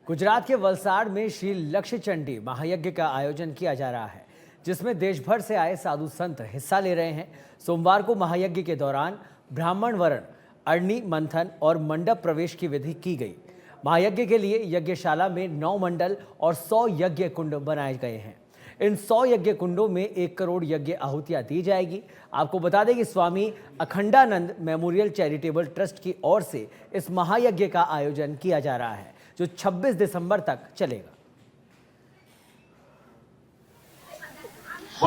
गुजरात के वलसाड़ में श्री लक्ष्य चंडी महायज्ञ का आयोजन किया जा रहा है, जिसमें देश भर से आए साधु संत हिस्सा ले रहे हैं। सोमवार को महायज्ञ के दौरान ब्राह्मण वरण, अरणी मंथन और मंडप प्रवेश की विधि की गई। महायज्ञ के लिए यज्ञशाला में 9 मंडल और 100 यज्ञ कुंड बनाए गए हैं। इन 100 यज्ञ कुंडों में 1 करोड़ यज्ञ आहुतियां दी जाएगी। आपको बता दें कि स्वामी अखंडानंद मेमोरियल चैरिटेबल ट्रस्ट की ओर से इस महायज्ञ का आयोजन किया जा रहा है, जो 26 दिसंबर तक चलेगा।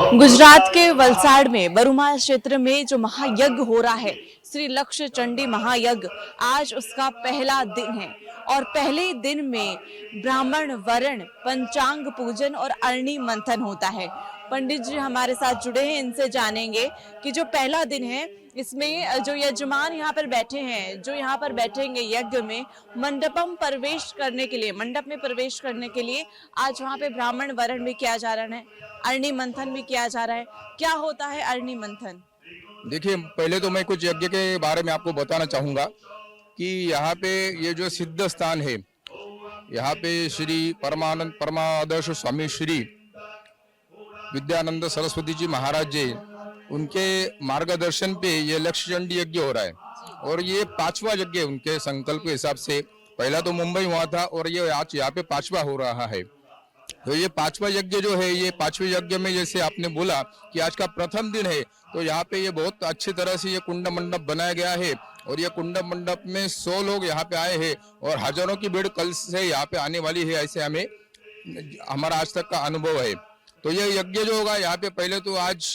गुजरात के वलसाड़ में बरुमाल क्षेत्र में जो महायज्ञ हो रहा है, श्री लक्ष्य चंडी महायज्ञ, आज उसका पहला दिन है और पहले दिन में ब्राह्मण वरण, पंचांग पूजन और अरणी मंथन होता है। पंडित जी हमारे साथ जुड़े हैं, इनसे जानेंगे कि जो पहला दिन है इसमें जो यजमान यहाँ पर बैठे हैं, जो यहाँ पर बैठेंगे यज्ञ में, मंडप में प्रवेश करने के लिए आज वहाँ पे ब्राह्मण वरण भी किया जा रहा है, अरणी मंथन भी किया जा रहा है। क्या होता है अरणी मंथन? देखिए, पहले तो मैं कुछ यज्ञ के बारे में आपको बताना चाहूँगा कि यहाँ पे ये जो सिद्ध स्थान है, यहाँ पे श्री परमादर्श स्वामी श्री विद्यानंद सरस्वती जी महाराज जी, उनके मार्गदर्शन पे ये लक्ष्य चंडी यज्ञ हो रहा है और ये 5वां यज्ञ है उनके संकल्प के हिसाब से। पहला तो मुंबई हुआ था और ये आज यहाँ पे 5वां हो रहा है। तो ये 5वां यज्ञ जो है, ये 5वें यज्ञ में जैसे आपने बोला कि आज का प्रथम दिन है, तो यहाँ पे ये बहुत अच्छी तरह से ये कुंड मंडप बनाया गया है और ये कुंड मंडप में 100 लोग यहाँ पे आए हैं और हजारों की भीड़ कल से यहाँ पे आने वाली है, ऐसे हमारा आज तक का अनुभव है। तो ये यज्ञ जो होगा यहाँ पे, पहले तो आज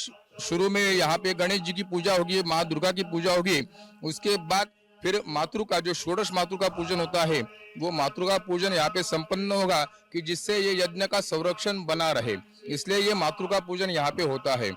शुरू में यहाँ पे गणेश जी की पूजा होगी, माँ दुर्गा की पूजा होगी, उसके बाद फिर मातृ का जो षोडश मातृ का पूजन होता है, वो मातृ का पूजन यहाँ पे संपन्न होगा कि जिससे ये यज्ञ का संरक्षण बना रहे, इसलिए ये मातृ का पूजन यहाँ पे होता है।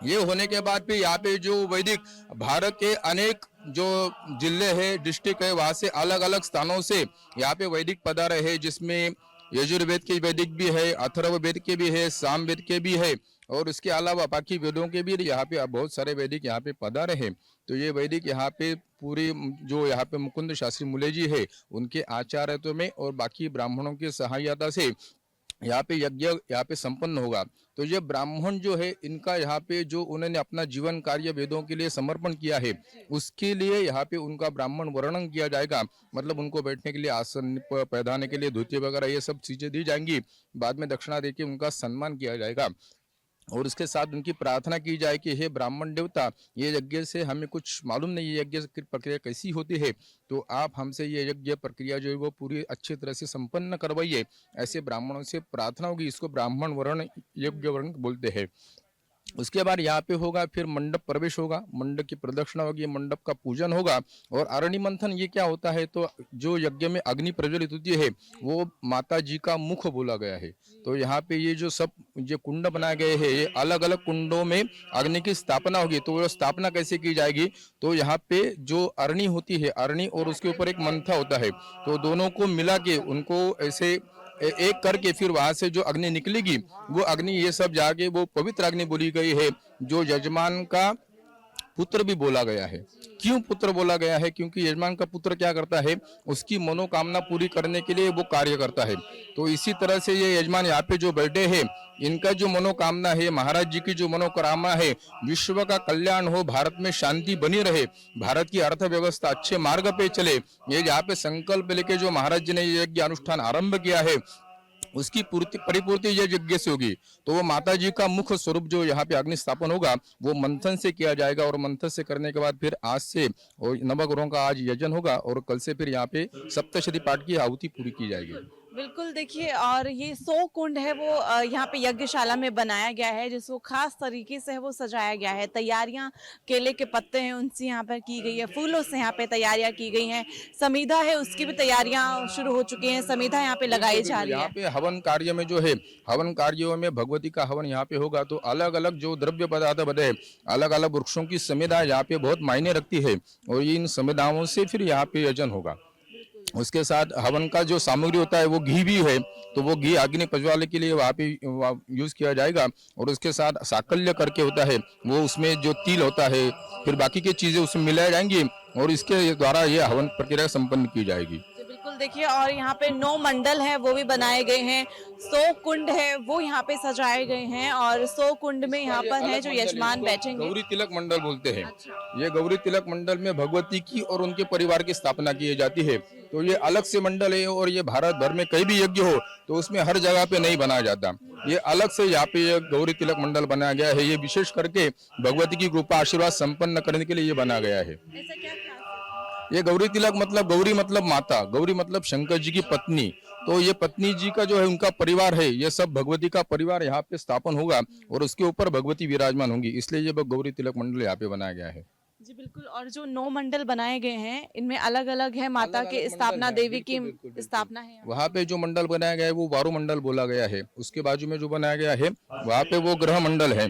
ये होने के बाद फिर यहाँ पे जो वैदिक भारत के अनेक जो जिले है, डिस्ट्रिक्ट है, वहां से अलग अलग स्थानों से यहाँ पे वैदिक पधारे है, जिसमें यजुर्वेद के वैदिक भी है, अथर्ववेद के भी है, सामवेद के भी है और उसके अलावा बाकी वेदों के भी यहाँ पे बहुत सारे वैदिक यहाँ पे पधारे हैं। तो ये वैदिक यहाँ पे पूरी जो यहाँ पे मुकुंद शास्त्री मुले जी है, उनके आचार्यत्व में और बाकी ब्राह्मणों की सहायता से यहाँ पे यज्ञ यहाँ पे संपन्न होगा। तो ये ब्राह्मण जो है, इनका यहाँ पे जो उन्होंने अपना जीवन कार्य वेदों के लिए समर्पण किया है, उसके लिए यहाँ पे उनका ब्राह्मण वर्णन किया जाएगा। मतलब उनको बैठने के लिए आसन पैदाने के लिए धोती वगैरह ये सब चीजें दी जाएंगी। बाद में दक्षिणा देके उनका सम्मान किया जाएगा और उसके साथ उनकी प्रार्थना की जाए कि हे ब्राह्मण देवता, ये यज्ञ से हमें कुछ मालूम नहीं, ये यज्ञ की प्रक्रिया कैसी होती है, तो आप हमसे ये यज्ञ प्रक्रिया जो है वो पूरी अच्छी तरह से संपन्न करवाइए। ऐसे ब्राह्मणों से प्रार्थना होगी। इसको ब्राह्मण वर्ण यज्ञ वर्ण बोलते हैं। उसके बाद यहाँ पे होगा फिर मंडप प्रवेश होगा, मंडप की प्रदक्षिणा होगी, मंडप का पूजन होगा और अरणी मंथन। ये क्या होता है, तो जो यज्ञ में अग्नि प्रज्वलित होती है वो माता जी का मुख बोला गया है। तो यहाँ पे ये जो सब जो कुंड बनाए गए हैं, ये अलग अलग कुंडों में अग्नि की स्थापना होगी। तो वो स्थापना कैसे की जाएगी, तो यहाँ पे जो अरणी होती है, अरणी और उसके ऊपर एक मंथा होता है, तो दोनों को मिला के उनको ऐसे एक करके फिर वहां से जो अग्नि निकलेगी, वो अग्नि ये सब जाके वो पवित्र अग्नि बोली गई है, जो यजमान का पुत्र भी बोला गया है। क्यों पुत्र बोला गया है, क्योंकि यजमान का पुत्र क्या करता है, उसकी मनोकामना पूरी करने के लिए वो कार्य करता है। तो इसी तरह से ये यजमान यहाँ पे जो बैठे हैं, इनका जो मनोकामना है, महाराज जी की जो मनोकामना है, विश्व का कल्याण हो, भारत में शांति बनी रहे, भारत की अर्थव्यवस्था अच्छे मार्ग पे चले, ये यहाँ पे संकल्प लेके जो महाराज जी ने ये यज्ञ अनुष्ठान आरंभ किया है, उसकी परिपूर्ति ये यज्ञ से होगी। तो वो माता जी का मुख्य स्वरूप जो यहाँ पे अग्नि स्थापन होगा, वो मंथन से किया जाएगा और मंथन से करने के बाद फिर आज से और नवग्रहों का आज यजन होगा और कल से फिर यहाँ पे सप्तशती पाठ की आहुति पूरी की जाएगी। बिल्कुल, देखिए, और ये 100 कुंड है वो यहाँ पे यज्ञशाला में बनाया गया है, जिसको खास तरीके से है वो सजाया गया है। तैयारियां केले के पत्ते हैं उनसे यहाँ पर की गई है, फूलों से यहाँ पे तैयारियां की गई हैं, समीधा है उसकी भी तैयारियां शुरू हो चुकी हैं, समीधा यहाँ पे लगाई जा रही है। यहाँ पे हवन कार्य में जो है, हवन कार्यों में भगवती का हवन यहाँ पे होगा। तो अलग अलग जो द्रव्य पदार्थ बने, अलग अलग वृक्षों की समिधा यहाँ पे बहुत मायने रखती है और इन समिधाओं से फिर यहाँ पे यजन होगा। उसके साथ हवन का जो सामग्री होता है वो घी भी है, तो वो घी अग्नि प्रज्वाले के लिए वहाँ पे यूज किया जाएगा और उसके साथ साकल्य करके होता है, वो उसमें जो तिल होता है, फिर बाकी की चीजें उसमें मिलाई जाएंगी और इसके द्वारा ये हवन प्रक्रिया संपन्न की जाएगी। देखिए, और यहाँ पे 9 मंडल है वो भी बनाए गए हैं, 100 कुंड है वो यहाँ पे सजाए गए हैं, और 100 कुंड में यहाँ पर है जो यजमान बैठेंगे। गौरी तिलक मंडल बोलते हैं। ये गौरी तिलक मंडल में भगवती की और उनके परिवार की स्थापना की जाती है। तो ये अलग से मंडल है, और ये भारत भर में कहीं भी यज्ञ हो तो उसमें हर जगह पे नहीं बनाया जाता। ये अलग से यहाँ पे ये गौरी तिलक मंडल बनाया गया है। ये विशेष करके भगवती की कृपा आशीर्वाद संपन्न करने के लिए ये बना गया है। ऐसा क्या खास ये गौरी तिलक मतलब गौरी मतलब माता, गौरी मतलब शंकर जी की पत्नी। तो ये पत्नी जी का जो है उनका परिवार है, ये सब भगवती का परिवार यहाँ पे स्थापन होगा और उसके ऊपर भगवती विराजमान होंगी, इसलिए ये गौरी तिलक मंडल यहाँ पे बनाया गया है। जी बिल्कुल। और जो 9 मंडल बनाए गए हैं इनमें अलग अलग है, माता के स्थापना, देवी की स्थापना है। वहाँ पे जो मंडल बनाया गया है वो वारु मंडल बोला गया है। उसके बाजू में जो बनाया गया है वहाँ पे वो ग्रह मंडल है।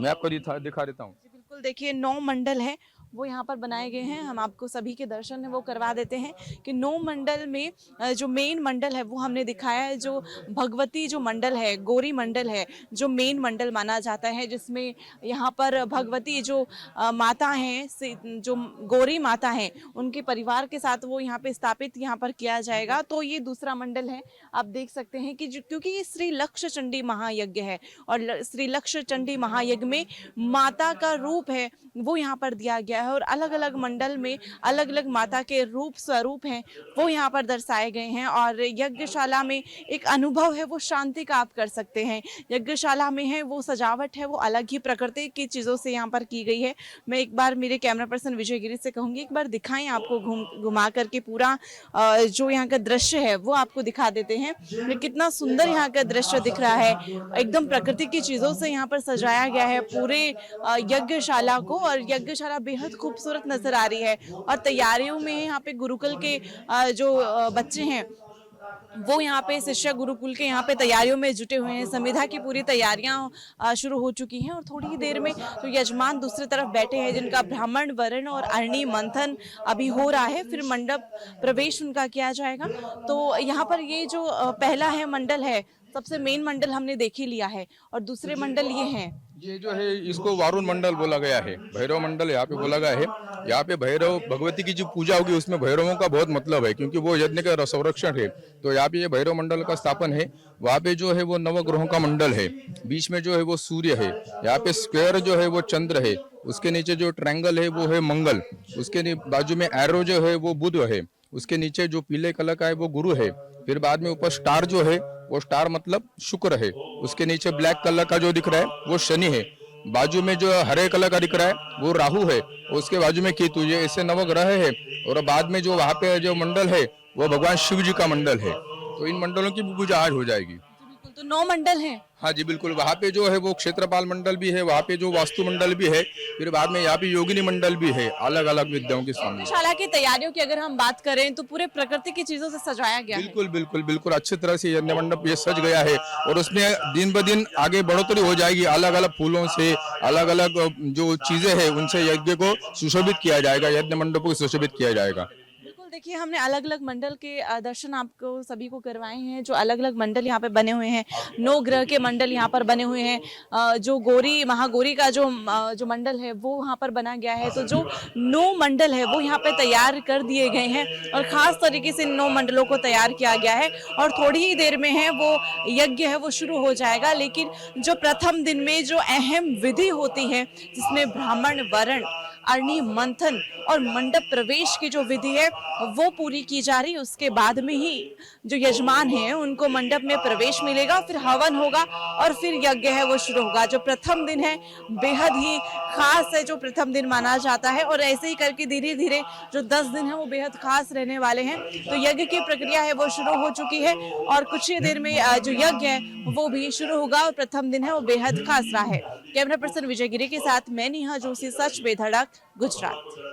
मैं आपको दिखा देता हूँ। जी बिल्कुल, देखिए 9 मंडल है वो यहाँ पर बनाए गए हैं। हम आपको सभी के दर्शन है वो करवा देते हैं कि 9 मंडल में जो मेन मंडल है वो हमने दिखाया है, जो भगवती जो मंडल है, गौरी मंडल है, जो मेन मंडल माना जाता है, जिसमें यहाँ पर भगवती जो माता हैं, जो गौरी माता हैं, उनके परिवार के साथ वो यहाँ पे स्थापित यहाँ पर किया जाएगा। तो ये दूसरा मंडल है, आप देख सकते हैं कि क्योंकि ये श्री लक्ष्य चंडी महायज्ञ है, और श्री लक्ष्य चंडी महायज्ञ में माता का रूप है वो यहाँ पर दिया गया है, और अलग अलग मंडल में अलग अलग माता के रूप स्वरूप हैं वो यहाँ पर दर्शाए गए हैं। और यज्ञशाला में एक अनुभव है वो शांति का आप कर सकते हैं। यज्ञशाला में है वो सजावट है वो अलग ही प्रकृति की चीज़ों से यहाँ पर की गई है। मैं एक बार मेरे कैमरा पर्सन विजय गिरी से कहूँगी एक बार दिखाएं, आपको घुमा करके पूरा जो यहाँ का दृश्य है वो आपको दिखा देते हैं। कितना सुंदर यहाँ का दृश्य दिख रहा है, एकदम प्रकृति की चीज़ों से यहाँ पर सजाया गया है पूरे यज्ञशाला को, और यज्ञशाला बेहद खूबसूरत नजर आ रही है। और तैयारियों में यहाँ पे गुरुकुल के जो बच्चे हैं वो यहाँ पे शिष्य गुरुकुल के यहाँ पे तैयारियों में जुटे हुए हैं। संविधा की पूरी तैयारियां शुरू हो चुकी हैं, और थोड़ी ही देर में तो यजमान दूसरी तरफ बैठे हैं जिनका ब्राह्मण वरण और अरणी मंथन अभी हो रहा है, फिर मंडप प्रवेश उनका किया जाएगा। तो यहाँ पर ये जो पहला है मंडल है, सबसे मेन मंडल हमने देख ही लिया है, और दूसरे मंडल ये हैं। ये जो है इसको वारुण मंडल बोला गया है, भैरव मंडल यहाँ पे बोला गया है। यहाँ पे भैरव भगवती की जो पूजा होगी उसमें भैरवों का बहुत मतलब है, क्योंकि वो यज्ञ का संरक्षण है। तो यहाँ पे ये भैरव मंडल का स्थापन है। वहाँ पे जो है वो नवग्रहों का मंडल है, बीच में जो है वो सूर्य है, यहाँ पे स्क्वायर जो है वो चंद्र है, उसके नीचे जो ट्रायंगल है वो है मंगल, उसके बाजू में एरो जो है वो बुध है, उसके नीचे जो पीले कलर का है वो गुरु है, फिर बाद में ऊपर स्टार जो है वो स्टार मतलब शुक्र है, उसके नीचे ब्लैक कलर का जो दिख रहा है वो शनि है, बाजू में जो हरे कलर का दिख रहा है वो राहु है, उसके बाजू में केतु। ये ऐसे नवग्रह है। और बाद में जो वहाँ पे जो मंडल है वो भगवान शिव जी का मंडल है। तो इन मंडलों की पूजा आज हो जाएगी। तो 9 मंडल हैं। हाँ जी बिल्कुल। वहाँ पे जो है वो क्षेत्रपाल मंडल भी है, वहाँ पे जो वास्तु मंडल भी है, फिर बाद में यहाँ पे योगिनी मंडल भी है, अलग अलग विद्याओं के सामने। शाला की तैयारियों की अगर हम बात करें तो पूरे प्रकृति की चीजों से सजाया गया बिल्कुल है। बिल्कुल बिल्कुल अच्छी तरह से यज्ञ मंडप ये सज गया है, और उसमें दिन ब दिन आगे बढ़ोतरी हो जाएगी। अलग अलग फूलों से, अलग अलग जो चीजें हैं उनसे यज्ञ को सुशोभित किया जाएगा, यज्ञ मंडप को सुशोभित किया जाएगा। देखिए, हमने अलग अलग मंडल के दर्शन आपको सभी को करवाए हैं। जो अलग अलग मंडल यहाँ पे बने हुए हैं, 9 ग्रह के मंडल यहाँ पर बने हुए हैं। जो गौरी महागौरी का जो मंडल है वो वहाँ पर बना गया है। तो जो 9 मंडल है वो यहाँ पे तैयार कर दिए गए हैं, और खास तरीके से इन 9 मंडलों को तैयार किया गया है, और थोड़ी ही देर में है वो यज्ञ है वो शुरू हो जाएगा। लेकिन जो प्रथम दिन में जो अहम विधि होती है, जिसमें ब्राह्मण वरण, अरणी मंथन और मंडप प्रवेश की जो विधि है वो पूरी की जा रही है, उसके बाद में ही जो यजमान हैं उनको मंडप में प्रवेश मिलेगा, फिर हवन होगा और फिर यज्ञ है वो शुरू होगा। जो प्रथम दिन है बेहद ही खास है, जो प्रथम दिन माना जाता है, और ऐसे ही करके धीरे धीरे जो 10 दिन है वो बेहद खास रहने वाले हैं। तो यज्ञ की प्रक्रिया है वो शुरू हो चुकी है, और कुछ ही देर में जो यज्ञ है वो भी शुरू होगा, और प्रथम दिन है वो बेहद खास रहा है। कैमरा पर्सन विजय गिरी के साथ मैं नेहा जोशी, सच बेधड़क, गुजरात।